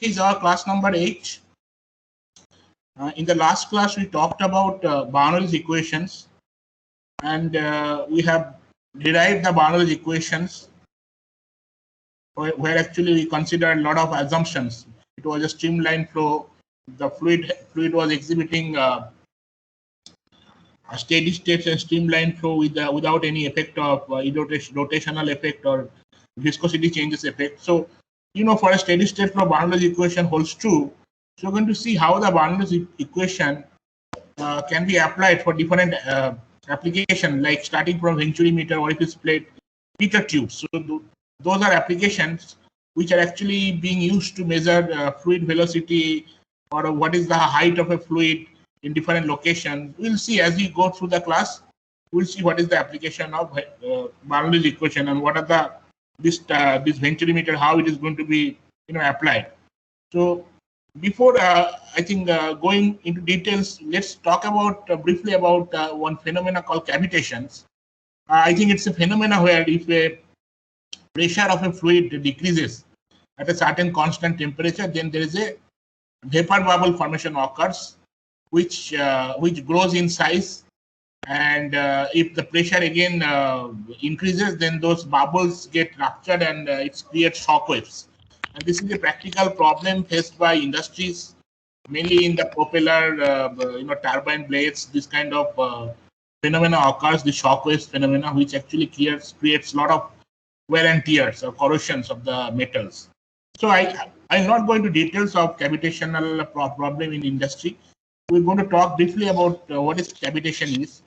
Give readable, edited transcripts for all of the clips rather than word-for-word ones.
Is our class number 8. In the last class, we talked about Bernoulli's equations, and we have derived the Bernoulli's equations, where actually we considered a lot of assumptions. It was a streamlined flow. The fluid was exhibiting a steady state and streamlined flow without any effect of rotational effect or viscosity changes effect. So, for a steady state flow, Bernoulli's equation holds true. So we're going to see how the Bernoulli's equation can be applied for different application, like starting from Venturi meter, orifice plate, meter tubes. So those are applications which are actually being used to measure fluid velocity or what is the height of a fluid in different locations. We'll see as we go through the class. We'll see what is the application of Bernoulli's equation and what are this Venturi meter, how it is going to be applied. So before I think going into details, let's talk about briefly about one phenomena called cavitations. I think it's a phenomena where if a pressure of a fluid decreases at a certain constant temperature, then there is a vapor bubble formation occurs, which grows in size, and if the pressure again increases, then those bubbles get ruptured and it creates shock waves. And this is a practical problem faced by industries, mainly in the propeller, turbine blades. This kind of phenomena occurs, the shock waves phenomena, which actually creates a lot of wear and tears or corrosions of the metals. So I'm not going to details of cavitational problem in industry. We're going to talk briefly about what is cavitation is.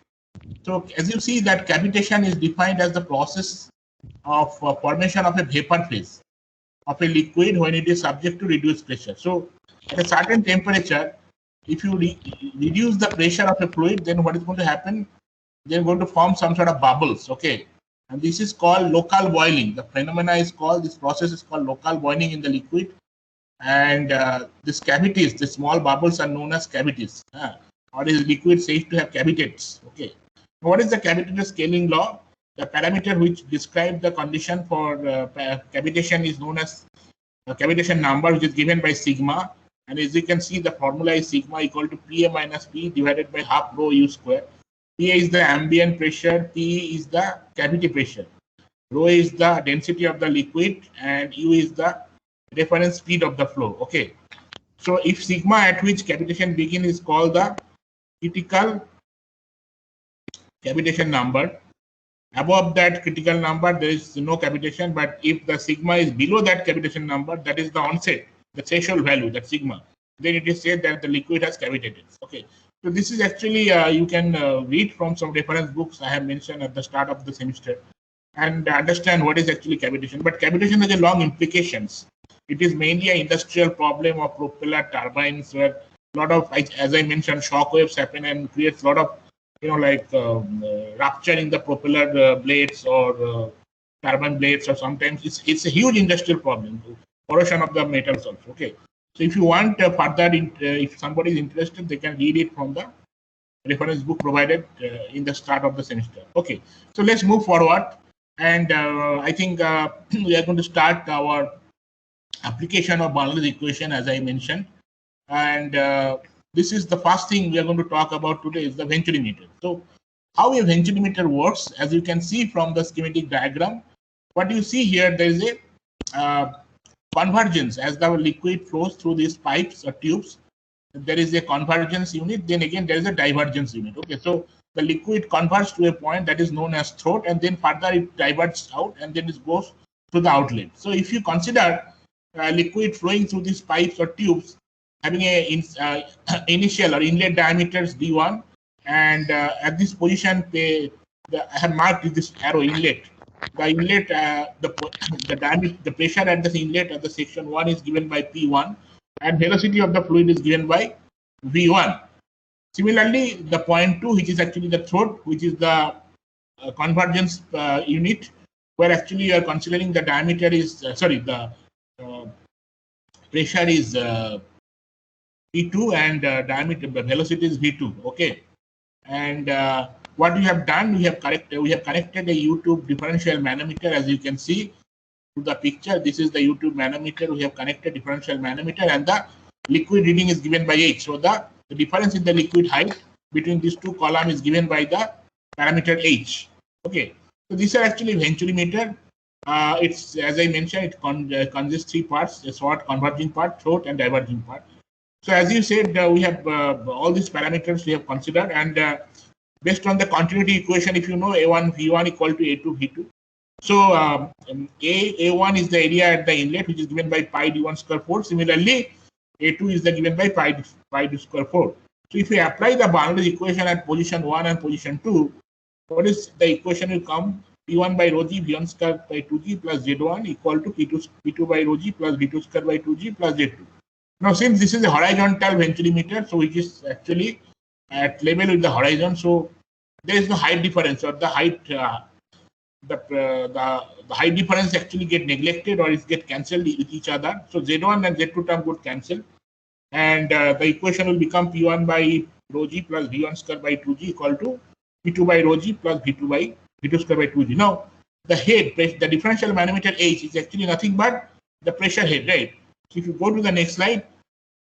So as you see that cavitation is defined as the process of formation of a vapor phase of a liquid when it is subject to reduced pressure. So at a certain temperature, if you reduce the pressure of a fluid, then what is going to happen? They're going to form some sort of bubbles, okay? And this is called local boiling. The phenomena is called, this process is called local boiling in the liquid. And these cavities, the small bubbles are known as cavities. Or is liquid safe to have cavitates, okay? What is the cavitator scaling law? The parameter which describes the condition for cavitation is known as cavitation number, which is given by sigma. And as you can see, the formula is sigma equal to Pa minus P divided by half rho U square. Pa is the ambient pressure, P is the cavity pressure. Rho is the density of the liquid, and U is the reference speed of the flow. Okay. So if sigma at which cavitation begins is called the critical cavitation number. Above that critical number, there is no cavitation, but if the sigma is below that cavitation number, that is the onset, the threshold value, that sigma, then it is said that the liquid has cavitated. Okay. So this is actually, you can read from some reference books I have mentioned at the start of the semester and understand what is actually cavitation. But cavitation has a long implications. It is mainly an industrial problem of propeller turbines where a lot of, as I mentioned, shock waves happen and creates a lot of rupture in the propeller blades or turbine blades, or sometimes it's a huge industrial problem, corrosion of the metals also. Okay, so if you want further, if somebody is interested, they can read it from the reference book provided in the start of the semester. Okay, so let's move forward, and I think we are going to start our application of Bernoulli's equation, as I mentioned, and this is the first thing we are going to talk about today is the Venturi meter. So how a Venturi meter works, as you can see from the schematic diagram, what you see here, there is a convergence as the liquid flows through these pipes or tubes. There is a convergence unit, then again there is a divergence unit. Okay, so the liquid converges to a point that is known as throat, and then further it diverges out and then it goes to the outlet. So if you consider liquid flowing through these pipes or tubes having a initial or inlet diameters d1, and at this position I have marked this arrow inlet. The inlet, the diameter, the pressure at the inlet at the section 1 is given by P1, and velocity of the fluid is given by V1. Similarly, the point 2, which is actually the throat, which is the convergence unit, where actually you are considering the diameter is the pressure is V2 and diameter, the velocity is V2. Okay, and what we have done, we have connected a U-tube differential manometer, as you can see, to the picture. This is the YouTube manometer. We have connected differential manometer, and the liquid reading is given by H. So the difference in the liquid height between these two columns is given by the parameter H. Okay. So these are actually venturimeter. It's, as I mentioned, it consists three parts: a short converging part, short, and diverging part. So as you said, we have all these parameters we have considered, and based on the continuity equation, if you know A1 V1 equal to A2 V2. So A1 is the area at the inlet, which is given by pi d1 square 4. Similarly, A2 is the given by pi d square 4. So if we apply the Bernoulli equation at position 1 and position 2, what is the equation will come? P1 by rho g V1 square by 2g plus Z1 equal to P2 by rho g plus V2 square by 2g plus Z2. Now, since this is a horizontal venturimeter, so which is actually at level with the horizon, so there is no height difference, or the height the height difference actually get neglected or it get cancelled with each other. So Z1 and Z2 term would cancel, and the equation will become P1 by rho g plus V1 square by 2g equal to P2 by rho g plus V2 by V2 square by 2g. Now, the head, the differential manometer H is actually nothing but the pressure head, right? So if you go to the next slide,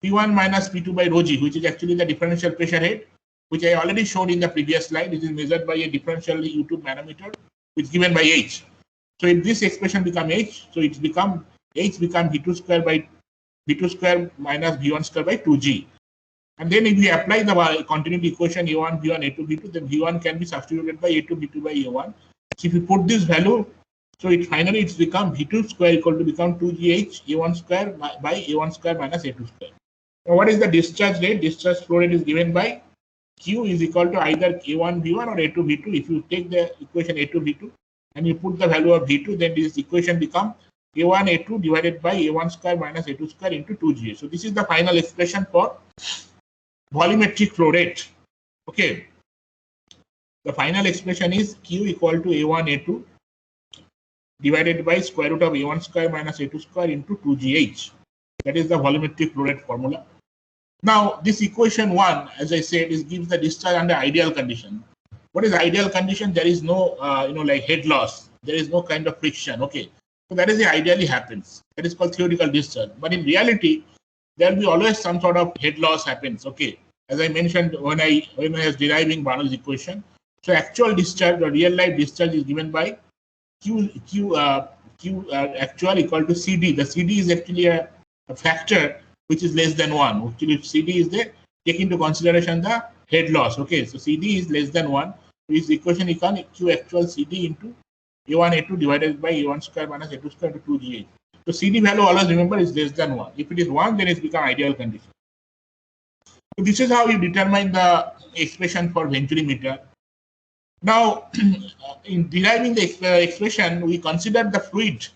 P1 minus P2 by rho g, which is actually the differential pressure head, which I already showed in the previous slide. It is measured by a differential YouTube manometer, which is given by H. So if this expression become H, so it's become H become V2 square by V2 square minus V1 square by 2g. And then if we apply the continuity equation A1 V1 A2 V2, then V1 can be substituted by A2 V2 by A1. So if you put this value, so it finally it's become V2 square equal to become 2gh A1 square by A1 square minus A2 square. Now what is the discharge rate? Discharge flow rate is given by Q is equal to either A1 V1 or A2 V2. If you take the equation A2 V2 and you put the value of V2, then this equation become A1 A2 divided by A1 square minus A2 square into 2Ga. So this is the final expression for volumetric flow rate. Okay. The final expression is Q equal to A1 A2 divided by square root of A1 square minus A2 square into 2GH. That is the volumetric flow rate formula. Now, this equation 1, as I said, gives the discharge under ideal condition. What is ideal condition? There is no, like head loss. There is no kind of friction. Okay. So that is the ideally happens. That is called theoretical discharge. But in reality, there will be always some sort of head loss happens. Okay. As I mentioned when I was deriving Bernoulli's equation. So actual discharge or real life discharge is given by Q actual equal to CD. The CD is actually a factor which is less than 1. Actually, if CD is there, take into consideration the head loss. Okay, so CD is less than 1. This equation equal Q actual CD into A1 A2 divided by A1 square minus A2 square into 2GH. So CD value always remember is less than 1. If it is 1, then it's become ideal condition. So this is how you determine the expression for venturimeter. Now, in deriving the expression, we considered the fluid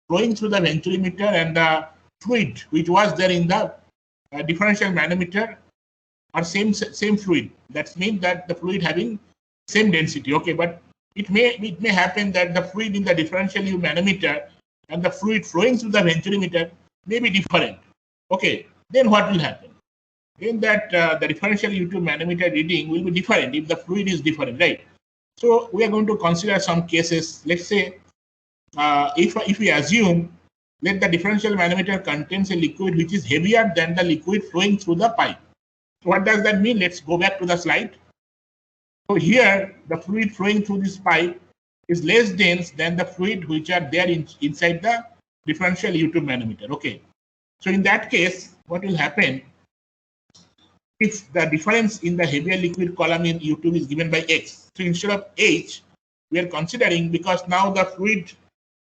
flowing through the venturimeter and the fluid which was there in the differential manometer are same fluid. That means that the fluid having same density. Okay, but it may happen that the fluid in the differential manometer and the fluid flowing through the venturimeter may be different. Okay, then what will happen? Then that the differential YouTube manometer reading will be different if the fluid is different, right? So we are going to consider some cases. Let's say if we assume that the differential manometer contains a liquid which is heavier than the liquid flowing through the pipe. So what does that mean? Let's go back to the slide. So here the fluid flowing through this pipe is less dense than the fluid which are there inside the differential YouTube manometer. Okay. So in that case, what will happen? If the difference in the heavier liquid column in U2 is given by X. So instead of H, we are considering, because now the fluid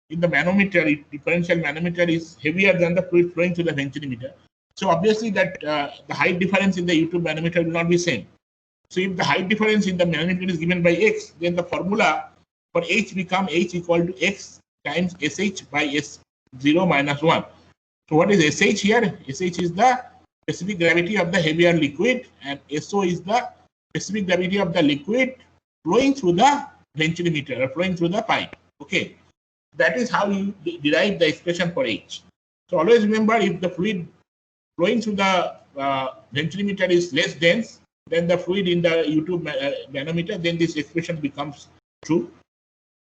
in the manometer, differential manometer is heavier than the fluid flowing through the venturimeter. So obviously that the height difference in the U2 manometer will not be same. So if the height difference in the manometer is given by X, then the for H become H equal to X times SH by S0 minus 1. So what is SH here? SH is the specific gravity of the heavier liquid, and SO is the specific gravity of the liquid flowing through the venturimeter or flowing through the pipe. Okay, that is how you derive the expression for H. So always remember, if the fluid flowing through the venturimeter is less dense than the fluid in the YouTube manometer, then this expression becomes true.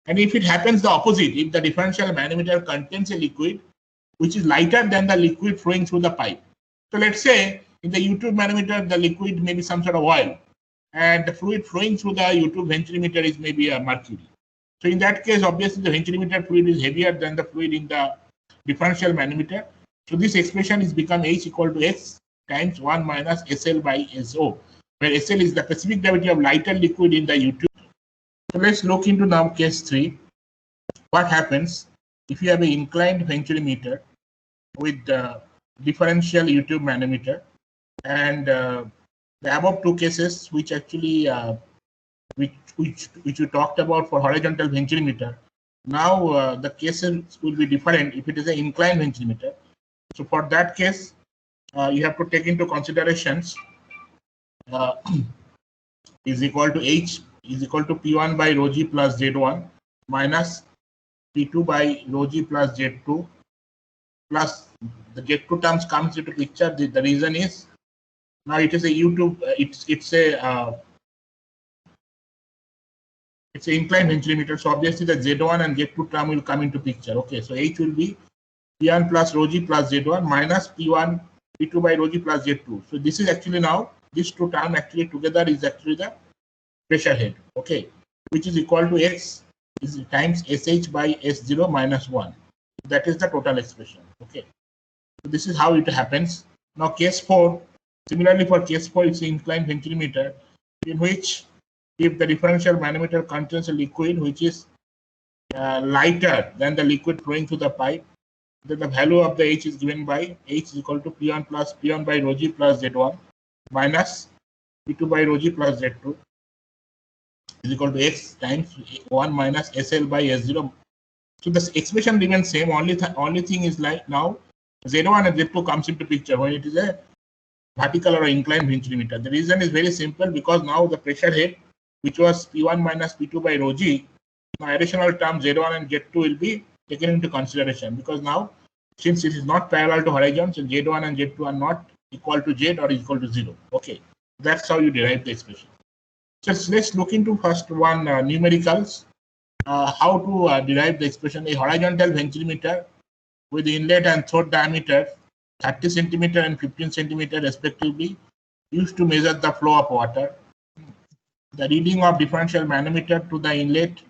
And if it happens the opposite, if the differential manometer contains a liquid which is lighter than the liquid flowing through the pipe. So let's say in the U-tube manometer, the liquid may be some sort of oil, and the fluid flowing through the U-tube venturimeter is maybe a mercury. So in that case, obviously the venturimeter fluid is heavier than the fluid in the differential manometer. So this expression is become H equal to X times 1 minus SL by SO, where SL is the specific gravity of lighter liquid in the U-tube. So let's look into now case 3. What happens if you have an inclined venturimeter with the differential U-tube manometer, and the above two cases which actually which we talked about for horizontal venturimeter, now the cases will be different if it is an inclined venturimeter. So for that case, you have to take into considerations is equal to H is equal to P1 by rho g plus Z1 minus P2 by rho g plus Z2 plus the Z2 terms comes into picture. The reason is now it is a U-tube. It's an inclined venturimeter. So obviously the Z1 and Z2 term will come into picture. Okay, so H will be P1 plus rho g plus Z1 minus P1 P2 by rho g plus Z2. So this is actually now these two terms actually together is actually the pressure head. Okay, which is equal to X is times SH by S0 minus 1. That is the total expression. Okay, so this is how it happens. Now case 4, similarly for case 4, it's an inclined venturimeter in which if the differential manometer contains a liquid which is lighter than the liquid flowing through the pipe, then the value of the H is given by H is equal to P1 plus P1 by rho g plus Z1 minus P2 by rho g plus Z2 is equal to X times 1 minus SL by S0. So the expression remains same. Only thing is like now Z1 and Z2 comes into picture when it is a vertical or inclined venturimeter. The reason is very simple, because now the pressure head, which was P1 minus P2 by rho g, now additional term Z1 and Z2 will be taken into consideration, because now since it is not parallel to horizon, so Z1 and Z2 are not equal to Z or equal to 0. Okay, that's how you derive the expression. So let's look into first one numericals. How to derive the expression. A horizontal venturimeter with inlet and throat diameter 30 centimeter and 15 centimeter respectively, used to measure the flow of water. The reading of differential manometer to the inlet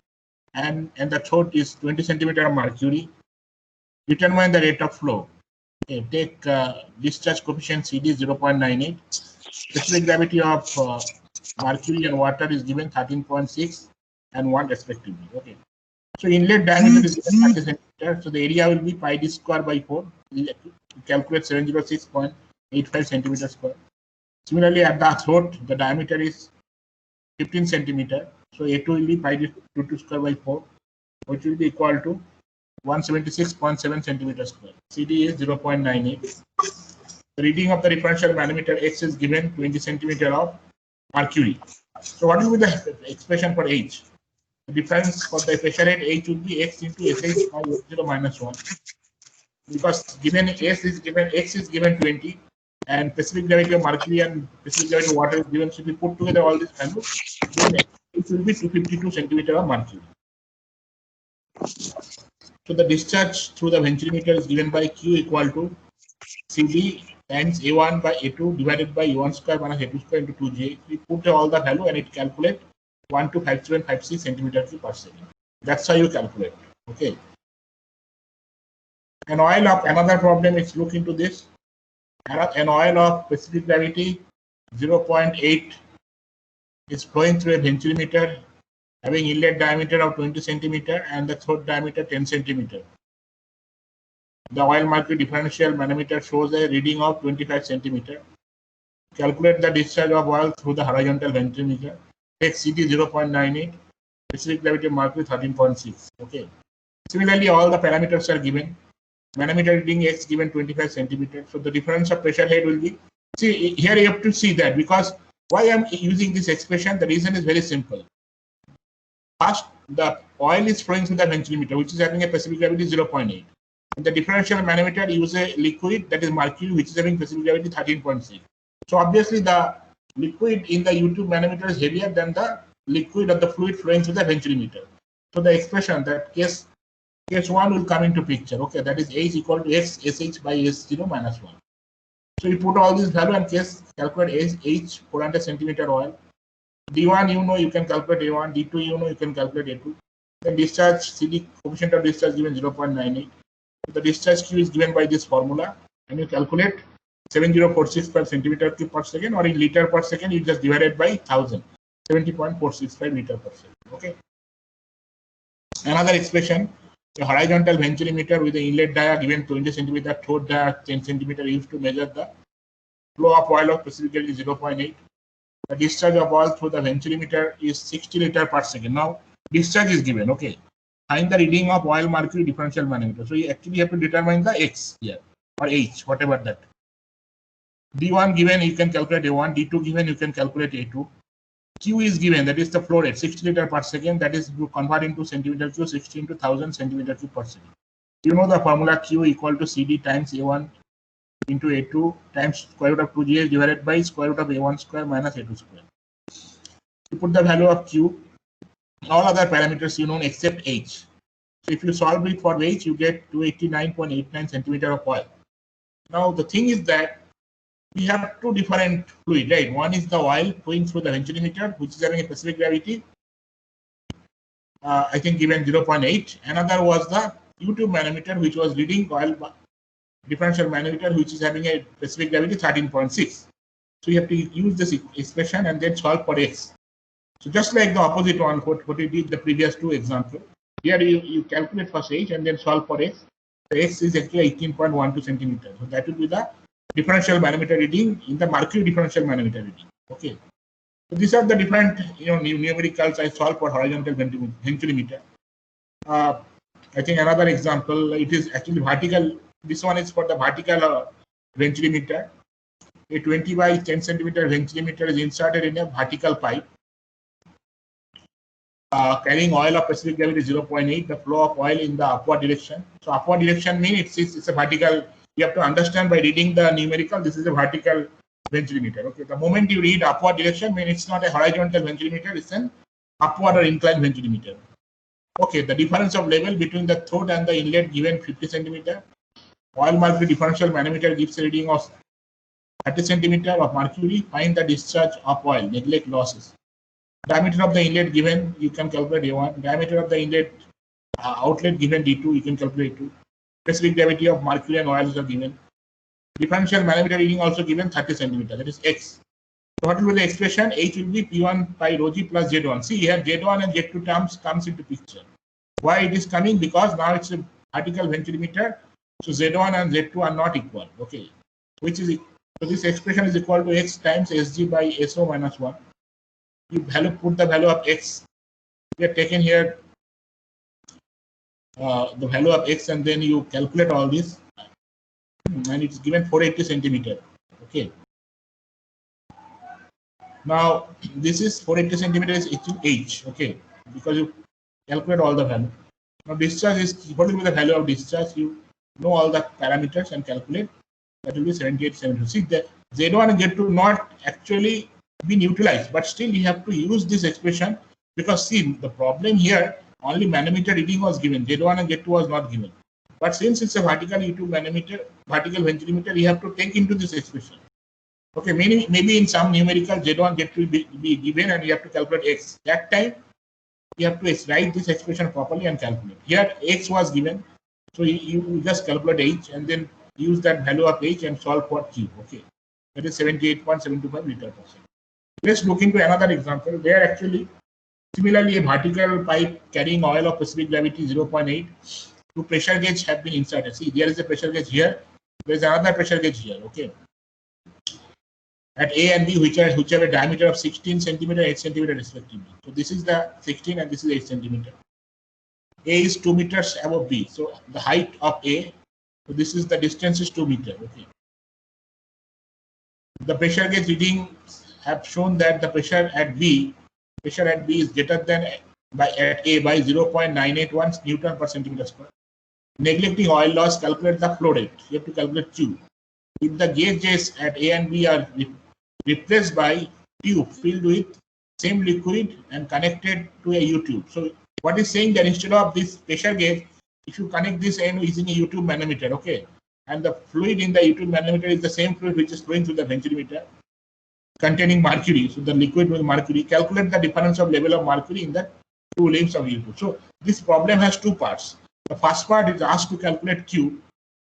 and the throat is 20 centimeter of mercury. Determine the rate of flow. Okay, take discharge coefficient CD 0.98. Specific gravity of mercury and water is given 13.6 and 1 respectively. Okay. So inlet diameter is given 30 centimeter. So the area will be pi d square by 4. We calculate 706.85 centimeter square. Similarly, at the throat, the diameter is 15 centimeter. So A2 will be pi d 2 square by 4, which will be equal to 176.7 centimeter square. CD is 0.98. The reading of the differential manometer X is given 20 centimeter of mercury. So what will be the expression for H? The difference for the pressure head H will be X into SH by 0 minus 1. Because given S is given, X is given 20, and specific gravity of mercury and specific gravity of water is given. So if we put together all these values, then it will be 252 centimeter of mercury. So the discharge through the venturimeter is given by Q equal to CD times A1 by A2 divided by A1 square minus A2 square into 2J. We put all the value and it calculates 125756 centimeter per second. That's how you calculate. Okay. An oil of another problem is look into this. An oil of specific gravity 0.8 is flowing through a venturimeter having inlet diameter of 20 centimeter and the throat diameter 10 centimeter. The oil mercury differential manometer shows a reading of 25 centimeter. Calculate the discharge of oil through the horizontal venturimeter. Take CD 0.98, specific gravity of mercury 13.6. Okay. Similarly, all the parameters are given. Manometer reading X given 25 centimeter. So the difference of pressure head will be. See, here you have to see that, because why I'm using this expression, the reason is very simple. First, the oil is flowing through the venturimeter, which is having a specific gravity 0.8. And the differential manometer uses a liquid, that is mercury, which is having specific gravity 13.6. So obviously the liquid in the U-tube manometer is heavier than the liquid or the fluid flowing through the venturimeter. So the expression that case 1 will come into picture. Okay, that is H equal to X SH by S0 minus 1. So you put all these value and calculate H 400 centimeter oil. D1 you can calculate A1, D2 you can calculate A2. Then discharge CD coefficient of discharge given 0.98. The discharge Q is given by this formula, and you calculate 70.465 centimeter cube per second, or in liter per second, you just divide it by 1000, 70.465 liter per second. Okay. Another expression, a horizontal venturimeter with the inlet dia given 20 centimeter, throat dia 10 centimeter used to measure the flow of oil of specifically 0.8. The discharge of oil through the venturimeter is 60 liter per second. Now, discharge is given. Okay. Find the reading of oil mercury differential manometer. So you actually have to determine the X here, or H, whatever that. D1 given, you can calculate A1. D2 given, you can calculate A2. Q is given, that is the flow rate, 60 liter per second. That is, you convert into centimeter cube, 60 into 1000 centimeter cube per second. You know the formula Q equal to CD times A1 into A2 times square root of 2GH divided by square root of A1 square minus A2 square. You put the value of Q, all other parameters you know except H. So if you solve it for H, you get 289.89 centimeter of oil. Now the thing is that we have two different fluid, right? One is the oil flowing through the venturimeter, which is having a specific gravity, I think given 0.8. Another was the U-tube manometer, which was reading oil differential manometer, which is having a specific gravity 13.6. So you have to use this expression and then solve for X. So just like the opposite one, what we did the previous two examples, here you calculate first H and then solve for X. The X is actually 18.12 centimeters. So that will be the differential manometer reading in the mercury differential manometer reading. Okay. So these are the different numericals I solve for horizontal venturimeter. I think another example, it is actually vertical. This one is for the vertical venturimeter. A 20 by 10 centimeter venturimeter is inserted in a vertical pipe carrying oil of specific gravity 0.8, the flow of oil in the upward direction. So upward direction means it's a vertical. You have to understand by reading the numerical, this is a vertical venturimeter. Okay, the moment you read upward direction, means it's not a horizontal venturimeter, it's an upward or inclined venturimeter. Okay, the difference of level between the throat and the inlet given 50 centimeter. Oil mercury differential manometer gives a reading of 30 centimeter of mercury. Find the discharge of oil, neglect losses. Diameter of the inlet given, you can calculate A1. Diameter of the inlet outlet given D2, you can calculate A2. Specific gravity of mercury and oils are given. Differential manometer reading also given 30 centimeter, that is X. So what will be the expression? H will be P1 pi rho G plus Z1. See here, Z1 and Z2 terms comes into picture. Why it is coming? Because now it's a vertical venturimeter, so Z1 and Z2 are not equal. Okay, which is so this expression is equal to X times Sg by So minus 1. You put the value of X. We have taken here the value of X, and then you calculate all this, and it's given 480 centimeter. Okay. Now this is 480 centimeter is H. Okay, because you calculate all the value. Now discharge is, what will be the value of discharge? You know all the parameters and calculate. That will be 78 centimeter. See, the Z1 and Z2 not actually been utilized, but still you have to use this expression, because see, the problem here, only manometer reading was given, Z1 and Z2 was not given. But since it's a vertical U-tube manometer, vertical venturimeter, you have to take into this expression. Okay, maybe in some numerical Z1, Z2 will be given and you have to calculate X. That time you have to write this expression properly and calculate. Here X was given, so you just calculate H and then use that value of H and solve for Q. Okay, that is 78.725 liter per second. Let's look into another example. There actually, similarly, a vertical pipe carrying oil of specific gravity 0.8 to pressure gauge have been inserted. See, there is a pressure gauge here. There is another pressure gauge here. Okay, at A and B, which have a diameter of 16 centimeter, 8 centimeter respectively. So this is the 16 and this is 8 centimeter. A is 2 meters above B. So the height of A. So this is the distance is 2 meters. Okay. The pressure gauge reading have shown that the pressure at B is greater than at A by 0.981 Newton per centimeter square. Neglecting oil loss, calculate the flow rate. You have to calculate Q. If the gauges at A and B are replaced by tube filled with same liquid and connected to a U-tube. So what is saying that instead of this pressure gauge, if you connect this end using a U-tube manometer, okay, and the fluid in the U-tube manometer is the same fluid which is flowing through the venturimeter containing mercury, so the liquid with mercury, calculate the difference of level of mercury in the two limbs of U-tube. So this problem has two parts. The first part is asked to calculate Q,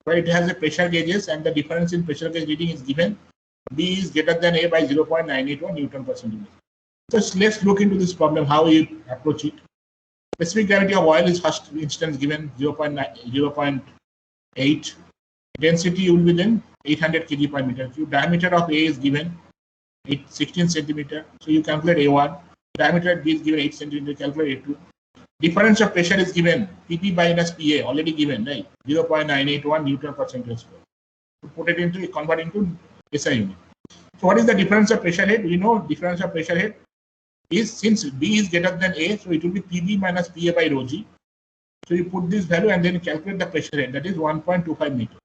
where it has a pressure gauges and the difference in pressure gauge reading is given. B is greater than A by 0.981 Newton per centimeter. So let's look into this problem, how you approach it. Specific gravity of oil is first instance given 0.8. Density will be then 800 kg per meter cube. Diameter of A is given 16 centimeter. So you calculate A1. Diameter B is given 8 centimeter. Calculate A2. Difference of pressure is given PP minus PA, already given, right? 0.981 Newton per centimeter square. To put it into, convert into SI unit. So what is the difference of pressure head? We know difference of pressure head is, since B is greater than A, so it will be PB minus PA by rho G. So you put this value and then calculate the pressure head, that is 1.25 meter.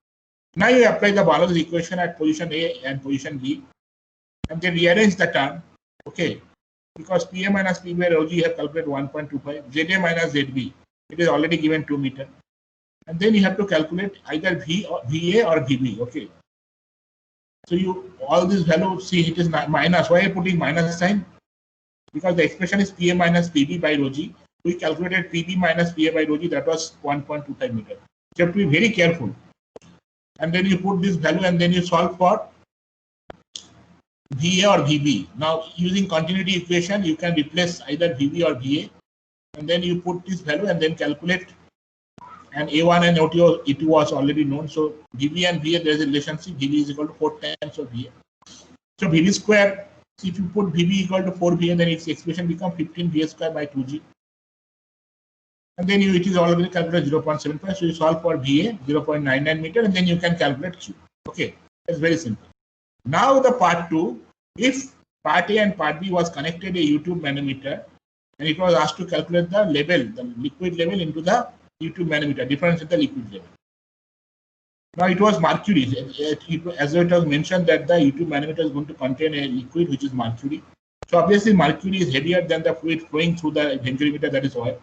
Now you apply the Barlow's equation at position A and position B, and then rearrange the term, okay, because PA minus PB by rho G you have calculated 1.25, ZA minus ZB, it is already given 2 meter. And then you have to calculate either VA or VB, okay. So you, all these values, see it is minus, why are you putting minus sign? Because the expression is PA minus PB by rho G. We calculated PB minus PA by rho G, that was 1.25 meter. So you have to be very careful. And then you put this value and then you solve for VA or VB. Now using continuity equation, you can replace either VB or VA. And then you put this value and then calculate. And A1 and E2 was already known. So VB and VA, there is a relationship. VB is equal to 4 times of VA. So VB square, so if you put VB equal to 4 VA, then its expression becomes 15 VA square by 2G. And then it is already calculated 0.75. So you solve for VA, 0.99 meter, and then you can calculate Q. Okay, it's very simple. Now the part 2, if part A and part B was connected a U-tube manometer, and it was asked to calculate the level, the liquid level into the U-tube manometer, difference in the liquid level. Now it was mercury, as it was mentioned that the U-tube manometer is going to contain a liquid which is mercury. So obviously mercury is heavier than the fluid flowing through the venturimeter, that is oil.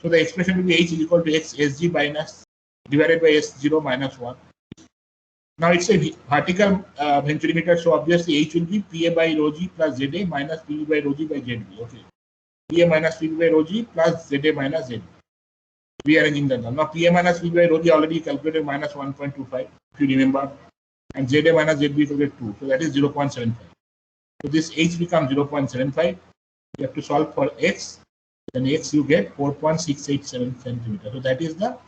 So the expression will be H is equal to X Sg minus divided by S0 minus 1. Now it's a vertical venturimeter, so obviously H will be PA by rho G plus ZA minus PB by rho G by ZB. Okay, PA minus PB by rho G plus ZA minus ZB. Rearranging the term. Now PA minus PB by rho G already calculated minus 1.25, if you remember, and ZA minus ZB equal to 2, so that is 0.75. So this H becomes 0.75. You have to solve for X. Then X you get 4.687 centimeter. So that is the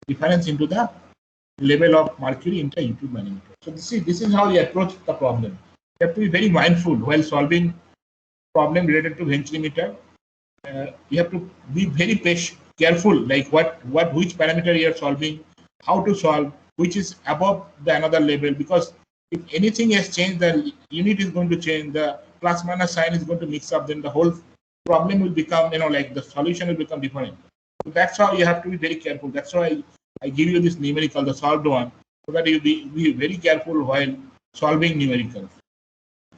difference into the level of mercury into U-tube manometer. So this is how you approach the problem. You have to be very mindful while solving problem related to venturimeter. You have to be very careful, like which parameter you are solving, how to solve, which is above the another level. Because if anything has changed, the unit is going to change. The plus minus sign is going to mix up. Then the whole problem will become, like the solution will become different. So that's how you have to be very careful. That's why I give you this numerical, the solved one, so that you be very careful while solving numericals.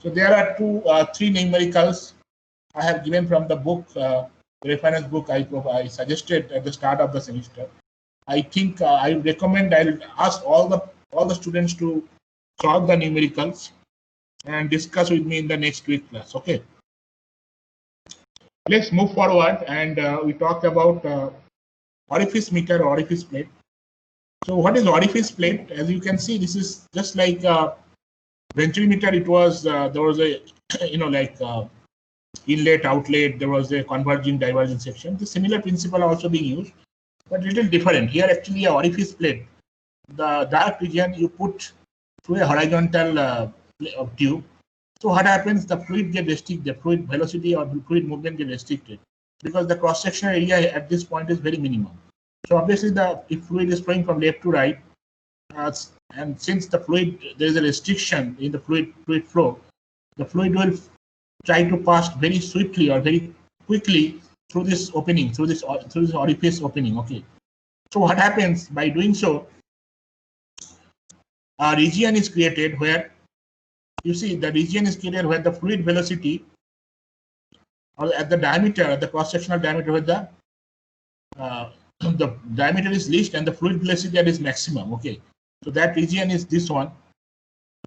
So there are three numericals I have given from the book, the reference book I suggested at the start of the semester. I think I recommend, I'll ask all the students to solve the numericals and discuss with me in the next week class. Okay. Let's move forward, and we talked about orifice meter, orifice plate. So what is orifice plate? As you can see, this is just like venturimeter. It was there was a inlet, outlet. There was a converging, diverging section. The similar principle also being used, but little different. Here actually a orifice plate. The dark region you put through a horizontal tube. So what happens? The fluid get restricted. The fluid velocity or the fluid movement get restricted because the cross-sectional area at this point is very minimum. So obviously, if fluid is flowing from left to right, and since the fluid, there is a restriction in the fluid flow, the fluid will try to pass very swiftly or very quickly through this opening, through this orifice opening. Okay. So what happens by doing so? A region is created where, you see, the region is created where the fluid velocity, or at the diameter, the cross-sectional diameter, where the the diameter is least and the fluid velocity that is maximum. Okay, so that region is this one.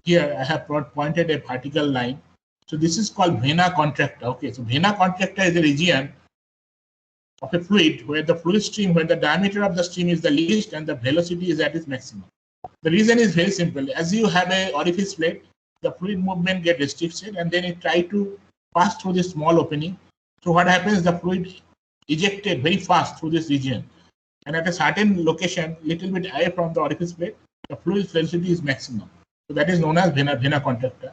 Here I have pointed a vertical line. So this is called vena contracta. Okay, so vena contracta is a region of a fluid where the fluid stream, where the diameter of the stream is the least and the velocity is at its maximum. The reason is very simple. As you have a orifice plate, the fluid movement get restricted and then it try to pass through this small opening. So what happens, the fluid ejected very fast through this region. And at a certain location, little bit away from the orifice plate, the fluid velocity is maximum. So that is known as vena contracta.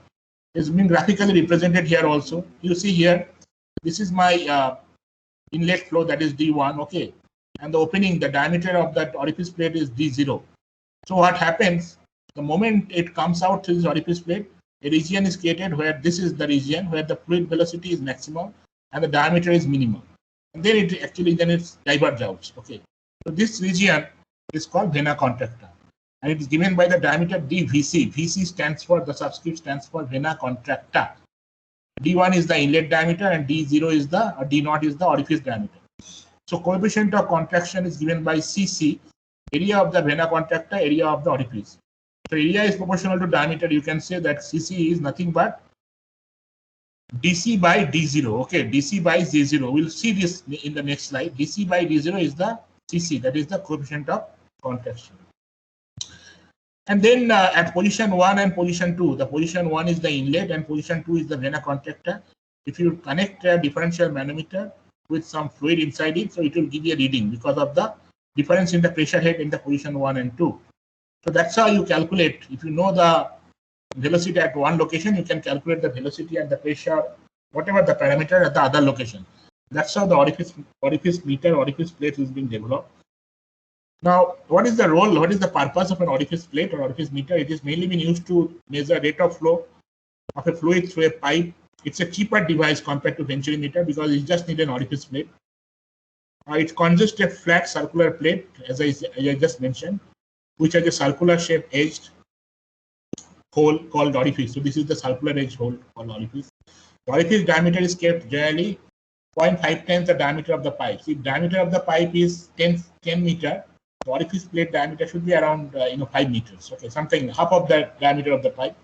It's been graphically represented here also. You see here, this is my inlet flow, that is D1, okay. And the opening, the diameter of that orifice plate is D0. So what happens, the moment it comes out through this orifice plate, a region is created where this is the region where the fluid velocity is maximum and the diameter is minimum. And then it actually it's diverged out. Okay. So this region is called vena contracta. And it is given by the diameter dVc. Vc stands for, the subscript stands for vena contracta. D1 is the inlet diameter and D0 is the, or D0 is the orifice diameter. So coefficient of contraction is given by Cc, area of the vena contracta, area of the orifice. So area is proportional to diameter. You can say that Cc is nothing but dc by d0. Okay, dc by d0. We'll see this in the next slide. dc by d0 is the Cc, that is the coefficient of contraction. And then at position 1 and position 2, the position 1 is the inlet and position 2 is the vena contracta. If you connect a differential manometer with some fluid inside it, so it will give you a reading because of the difference in the pressure head in the position 1 and 2. So that's how you calculate. If you know the velocity at one location, you can calculate the velocity and the pressure, whatever the parameter at the other location. That's how the orifice meter, orifice plate is being developed. Now, what is the role, what is the purpose of an orifice plate or orifice meter? It is mainly been used to measure rate of flow of a fluid through a pipe. It's a cheaper device compared to venturi meter because you just need an orifice plate. It consists of a flat circular plate, as I just mentioned, which has a circular shape edged hole called orifice. So this is the circular edge hole called orifice. The orifice diameter is kept generally 0.5 times the diameter of the pipe. So if diameter of the pipe is 10 meter, the orifice plate diameter should be around 5 meters. Okay, something half of the diameter of the pipe,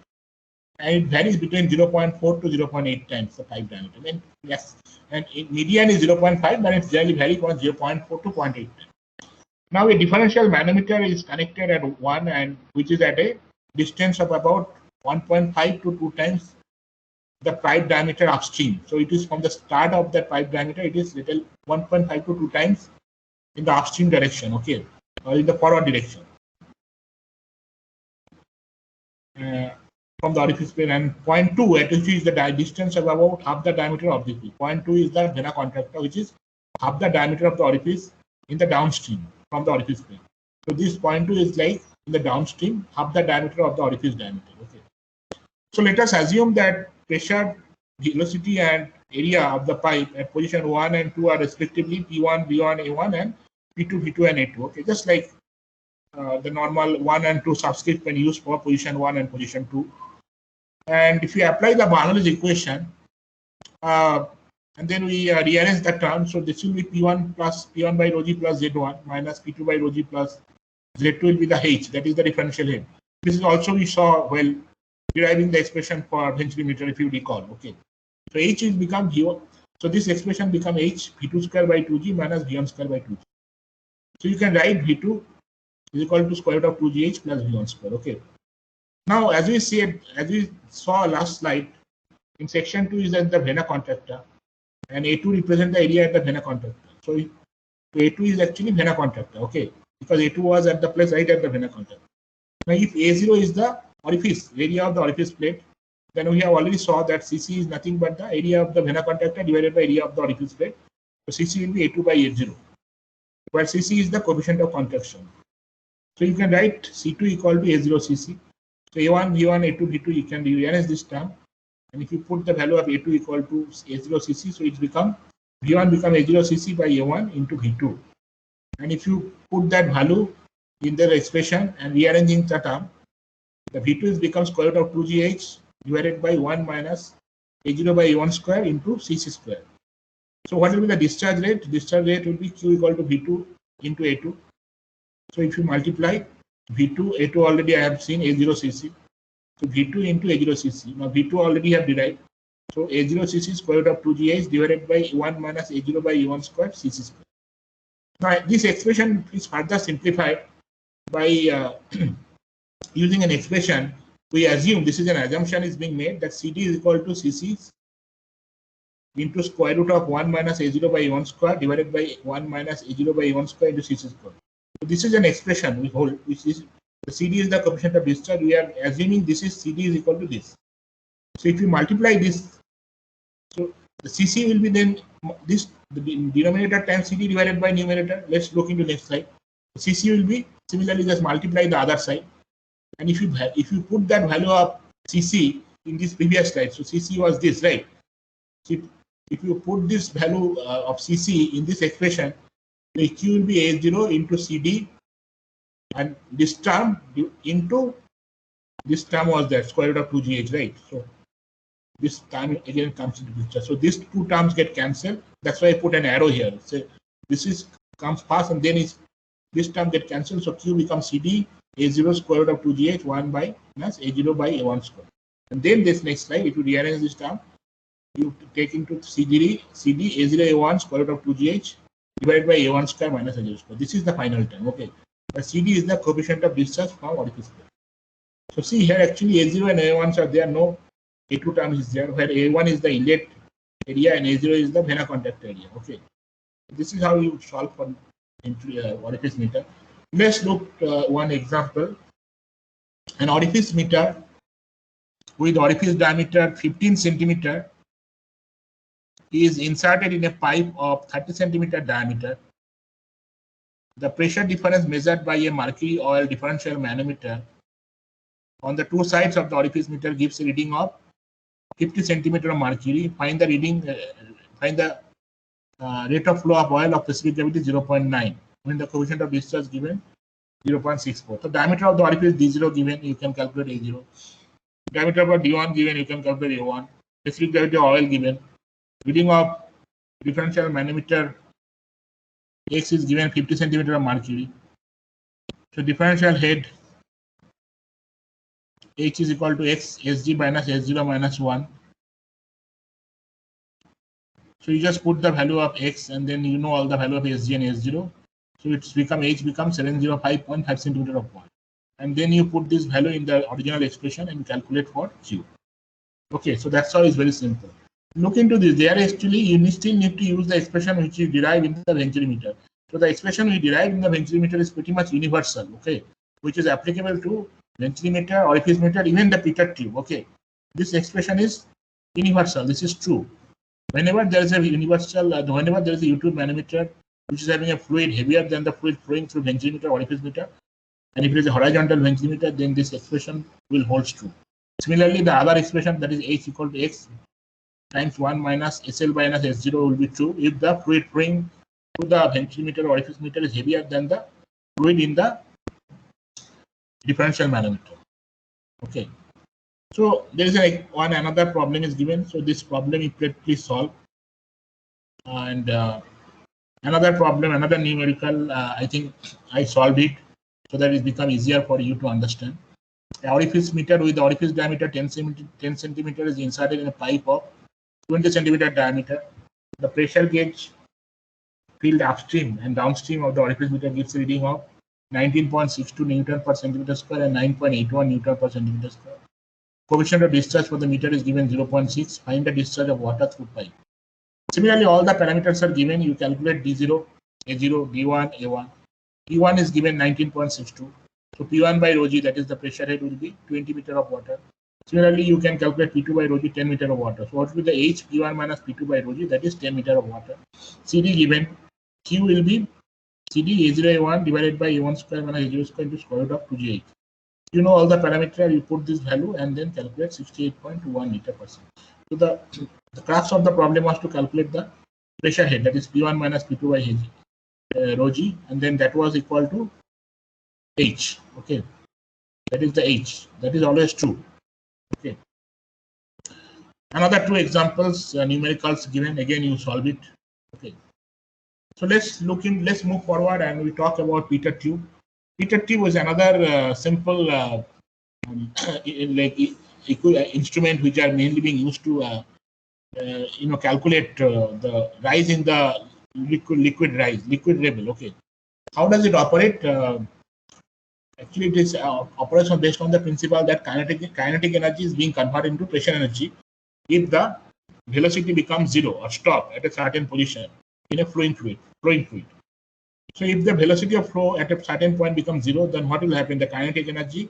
and it varies between 0.4 to 0.8 times the pipe diameter. And yes, and median is 0.5, but it's generally vary from 0.4 to 0.8. Now a differential manometer is connected at 1 and which is at a distance of about 1.5 to 2 times the pipe diameter upstream. So it is from the start of the pipe diameter, it is little 1.5 to 2 times in the upstream direction, okay, or in the forward direction from the orifice plate. And 0.2 at which is the distance of about half the diameter of the pipe. 0.2 is the vena contracta, which is half the diameter of the orifice in the downstream from the orifice plate. So this 0.2 is like in the downstream half the diameter of the orifice diameter. Okay. So let us assume that pressure, velocity, and area of the pipe at position 1 and 2 are respectively P1, V1, A1, and P2, V2, and A2. Okay, just like the normal 1 and 2 subscript when used for position 1 and position 2. And if we apply the Bernoulli's equation, and then we rearrange the terms, so this will be P1 plus P1 by rho g plus Z1 minus P2 by rho g plus Z2 will be the H, that is the differential head. This is also we saw well deriving the expression for venturi meter, if you recall. Okay, so H will become V1. So this expression become H V2 square by 2g minus V1 square by 2g. So you can write V2 is equal to square root of 2gh plus V1 square. Okay. Now, as we saw last slide, in section 2 is at the vena contracta, and A2 represent the area at the vena contracta. So A2 is actually vena contracta. Okay, because A2 was at the place right at the vena contracta. Now, if A0 is the orifice, area of the orifice plate, then we have already saw that Cc is nothing but the area of the vena contracta divided by area of the orifice plate. So Cc will be A2 by A0, where Cc is the coefficient of contraction. So you can write C2 equal to A0 Cc. So A1, V1, A2, V2, you can rearrange this term. And if you put the value of A2 equal to A0 Cc, so it become V1 become A0 Cc by A1 into V2. And if you put that value in the expression and rearranging the term, the V2 is becomes square root of 2gh divided by 1 minus A0 by A1 square into Cc square. So what will be the discharge rate? Discharge rate will be Q equal to V2 into A2. So if you multiply V2, A2 already I have seen A0cc. So V2 into A0cc. Now V2 already have derived. So A0cc square root of 2gh divided by 1 minus A0 by A1 squared cc square. Now this expression is further simplified by using an expression. We assume, this is an assumption is being made, that CD is equal to CC into square root of 1 minus A0 by A1 square divided by 1 minus A0 by A1 square into CC square. So this is an expression we hold, which is the CD is the coefficient of discharge. We are assuming this is CD is equal to this. So if you multiply this, so the CC will be then this, the denominator times CD divided by numerator. Let's look into next slide. CC will be similarly just multiply the other side. And if you put that value of CC in this previous slide, so CC was this, right? So if you put this value of CC in this expression, the Q will be A0 into CD, and this term into this term was that square root of 2gh, right? So this term again comes into picture. So these two terms get cancelled. That's why I put an arrow here. So this comes first, and then this term get cancelled. So Q becomes CD A0 square root of 2gh 1 by minus A0 by A1 square. And then this next slide, if you rearrange this term, you take into CD A0 A1 square root of 2gh divided by A1 square minus A0 square. This is the final term. Okay. But CD is the coefficient of discharge from orifice. So see here, actually A0 and A1 are there. No A2 term is there, where A1 is the inlet area and A0 is the vena contact area. Okay. This is how you solve for orifice meter. Let's look one example. An orifice meter with orifice diameter 15 centimeter is inserted in a pipe of 30 centimeter diameter. The pressure difference measured by a mercury oil differential manometer on the two sides of the orifice meter gives a reading of 50 centimeter of mercury. Find the reading, find the rate of flow of oil of specific gravity 0.9. When the coefficient of discharge given 0.64. So diameter of the orifice D0 given, you can calculate A0. Diameter of D1 given, you can calculate A1. Specific gravity of oil given. Reading of differential manometer X is given 50 centimeter of mercury. So differential head H is equal to X Sg minus S0 minus 1. So you just put the value of X and then you know all the value of Sg and S0. So it's become H becomes 705.5 centimeter of 1. And then you put this value in the original expression and calculate for Q. Okay, so that's how it's very simple. Look into this. There actually you still need to use the expression which you derive in the Venturi meter. So the expression we derive in the Venturi meter is pretty much universal, okay, which is applicable to Venturi meter, orifice meter, even the Pitot tube. Okay, this expression is universal. This is true. Whenever there is a universal, whenever there is a U-tube manometer which is having a fluid heavier than the fluid flowing through Venturi meter, orifice meter, and if it is a horizontal Venturi meter, then this expression will hold true. Similarly, the other expression, that is H equal to X times 1 minus SL minus S0 will be true if the fluid flowing through the Venturi meter or orifice meter is heavier than the fluid in the differential manometer. Okay. So there is another problem is given. So this problem you please solve. And another problem, another numerical, I think I solved it so that it become easier for you to understand. The orifice meter with the orifice diameter 10 centimeter is inserted in a pipe of 20 centimeter diameter. The pressure gauge filled upstream and downstream of the orifice meter gives a reading of 19.62 Newton per centimeter square and 9.81 Newton per centimeter square. Coefficient of discharge for the meter is given 0.6. Find the discharge of water through pipe. Similarly, all the parameters are given. You calculate D0, A0, D1, A1. P1 is given 19.62. So P1 by rho g, that is the pressure head, will be 20 meter of water. Similarly, you can calculate P2 by rho g, 10 meter of water. So what will be the H P1 minus P2 by rho g, that is 10 meter of water. CD given, Q will be CD A0 A1 divided by A1 square minus A0 square into square root of 2gh. You know all the parameter, you put this value and then calculate 68.21 liter per second. So the crux of the problem was to calculate the pressure head, that is P1 minus P2 by rho g, and then that was equal to H. Okay, that is the H. That is always true. Okay. Another two examples, numericals given. Again, you solve it. So let's move forward and we talk about Peter tube. Peter tube was another simple instrument which are mainly being used to calculate the rise in the liquid level. Okay, how does it operate? Actually, it is operation based on the principle that kinetic energy is being converted into pressure energy if the velocity becomes zero or stop at a certain position in a flowing fluid. So if the velocity of flow at a certain point becomes zero, then what will happen? The kinetic energy,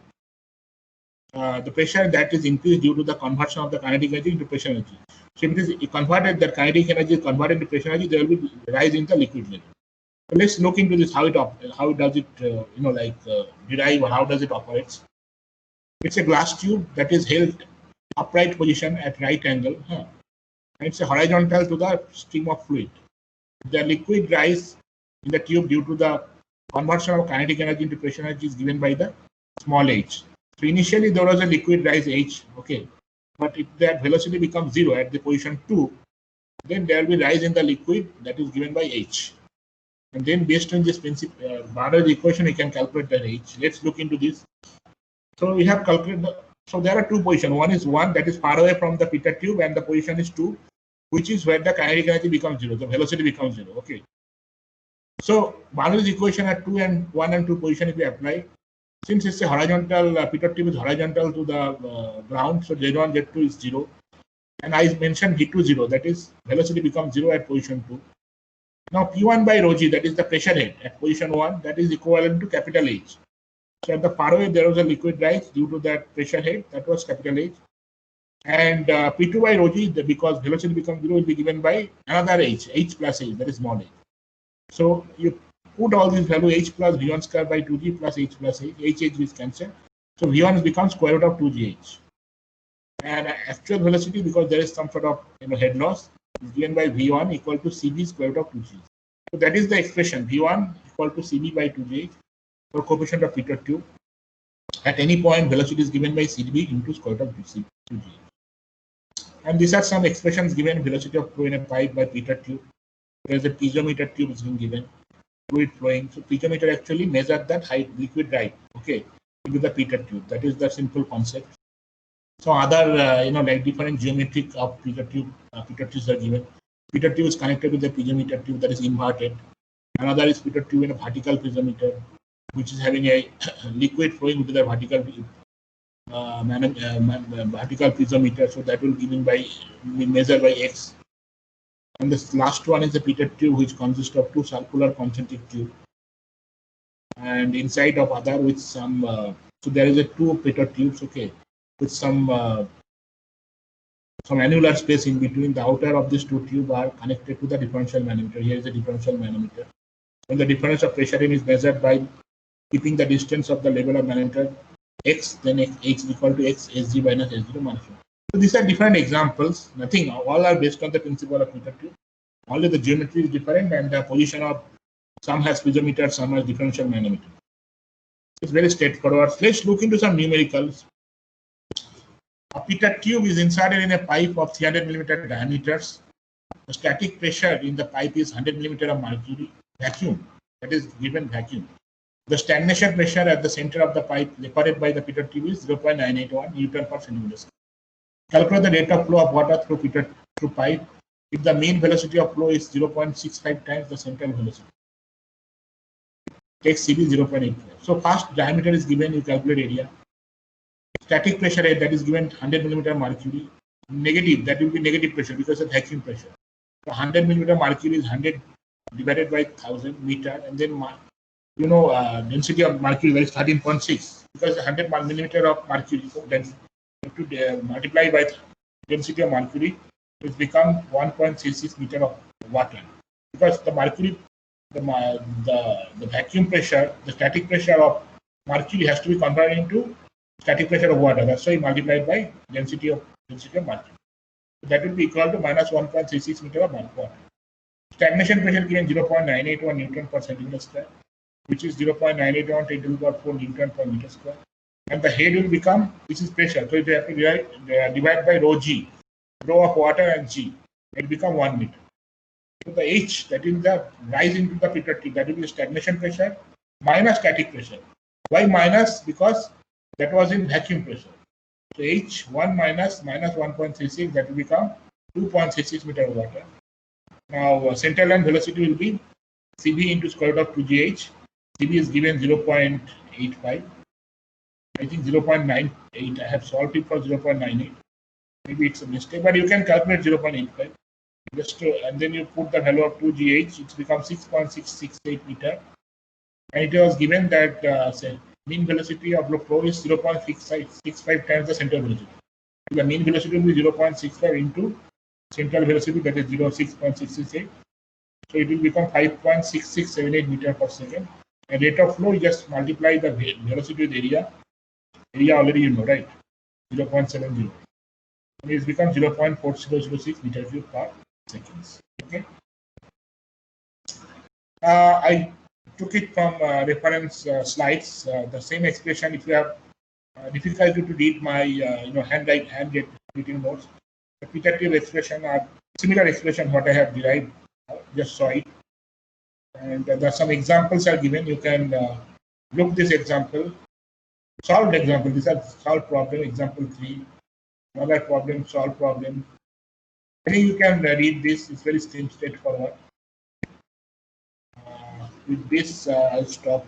the pressure that is increased due to the conversion of the kinetic energy into pressure energy. So if it is converted, that kinetic energy is converted into pressure energy, there will be rise in the liquid level. So let's look into this, how does it derive, or how does it operates. It's a glass tube that is held upright position at right angle. And it's a horizontal to the stream of fluid. The liquid rise in the tube due to the conversion of kinetic energy into pressure energy is given by the small h. So initially there was a liquid rise h, okay, but if that velocity becomes zero at the position 2, then there will be rise in the liquid that is given by h. And then based on this principle, Barrow's equation, we can calculate the h. Let's look into this. So we have calculated so there are two positions. One is that is far away from the Peter tube, and the position is 2, which is where the kinetic energy becomes zero, the velocity becomes zero. Okay. So Barrow's equation at 1 and 2 position, if we apply, since it's a horizontal, Peter tube is horizontal to the ground, so Z1, Z2 is 0. And I mentioned V2 0, that is velocity becomes 0 at position 2. Now P1 by rho g, that is the pressure head at position 1, that is equivalent to capital H. So at the far away there was a liquid rise due to that pressure head, that was capital H. And P2 by rho g, because velocity becomes 0, will be given by another h plus h, that is small h. So you put all these value h plus v1 square by 2g plus h plus h is cancelled. So v1 becomes square root of 2gh. And actual velocity, because there is some sort of head loss, is given by v1 equal to cv square root of 2g. So that is the expression, v1 equal to cv by 2g for coefficient of Peter tube. At any point, velocity is given by cv into square root of 2g. And these are some expressions given: velocity of flow in a pipe by Peter tube. There is a piezometer tube is being given, fluid flowing. So piezometer actually measures that height, liquid height, okay, into the Peter tube. That is the simple concept. So other, like different geometric of Peter tube, Peter tubes are given. Peter tube is connected with the piezometer tube that is inverted. Another is Peter tube in a vertical piezometer, which is having a liquid flowing into the vertical vertical piezometer. So that will be measured by X. And this last one is the Peter tube, which consists of 2 circular concentric tube, and inside of other with some. So there is a 2 Peter tubes, okay, with some annular space in between. The outer of these 2 tubes are connected to the differential manometer. Here is a differential manometer. When the difference of pressure in is measured by keeping the distance of the level of manometer x, then x is equal to x sg minus s0 minus 1. So these are different examples. Nothing, all are based on the principle of Peter tube. Only the geometry is different, and the position of some has piezometer, some has differential manometer. It's very straightforward. Let's look into some numericals. A Peter tube is inserted in a pipe of 300 mm diameters. The static pressure in the pipe is 100 mm of mercury. Vacuum, that is given vacuum. The stagnation pressure at the center of the pipe recorded by the Peter tube is 0.981 Newton per centimeter square. Calculate the rate of flow of water through pipe if the mean velocity of flow is 0.65 times the central velocity. Take Cv 0.85. So first diameter is given, you calculate area. Static pressure rate, that is given 100 mm mercury. Negative, that will be negative pressure because of vacuum pressure. So 100 mm mercury is 100 divided by 1000 meter, and then density of mercury is 13.6 because 100 mm of mercury. So then to multiply by density of mercury, it's become 1.66 meter of water, because the mercury, the vacuum pressure, the static pressure of mercury has to be converted into static pressure of water. That's why multiplied by density of mercury. So that will be equal to minus 1.36 meter of water. Stagnation pressure given 0.981 Newton per centimeter square, which is 0.981 10 to the power 4 Newton per meter square. And the head will become, this is pressure, so you have to divide by rho g, rho of water and g, it become 1 meter. So the H, that is the rise into the pitot tube, that will be stagnation pressure minus static pressure. Why minus? Because that was in vacuum pressure. So H1 minus 1.36, that will become 2.66 meter of water. Now central line velocity will be Cv into square root of 2gh. Cv is given 0.85. I think 0.98. I have solved it for 0.98. Maybe it's a mistake, but you can calculate 0.85. Just and then you put the value of 2gh, it becomes 6.668 meter. And it was given that mean velocity of the flow is 0.65 times the central velocity. The mean velocity will be 0.65 into central velocity, that is 6.668. So it will become 5.6678 meter per second. And rate of flow, you just multiply the velocity with area. Area already you know, right? 0.70. And it becomes 0.4006 meter cube per seconds. Okay. I took it from reference slides. The same expression. If you have difficulty to read my handwritten notes, the quantitative expression are similar expression what I have derived. Just saw it, and there are some examples are given. You can look this example, solved example. These are solved problem. Example 3, another problem, solved problem. I think you can read this. It's very straightforward. With this, I'll stop.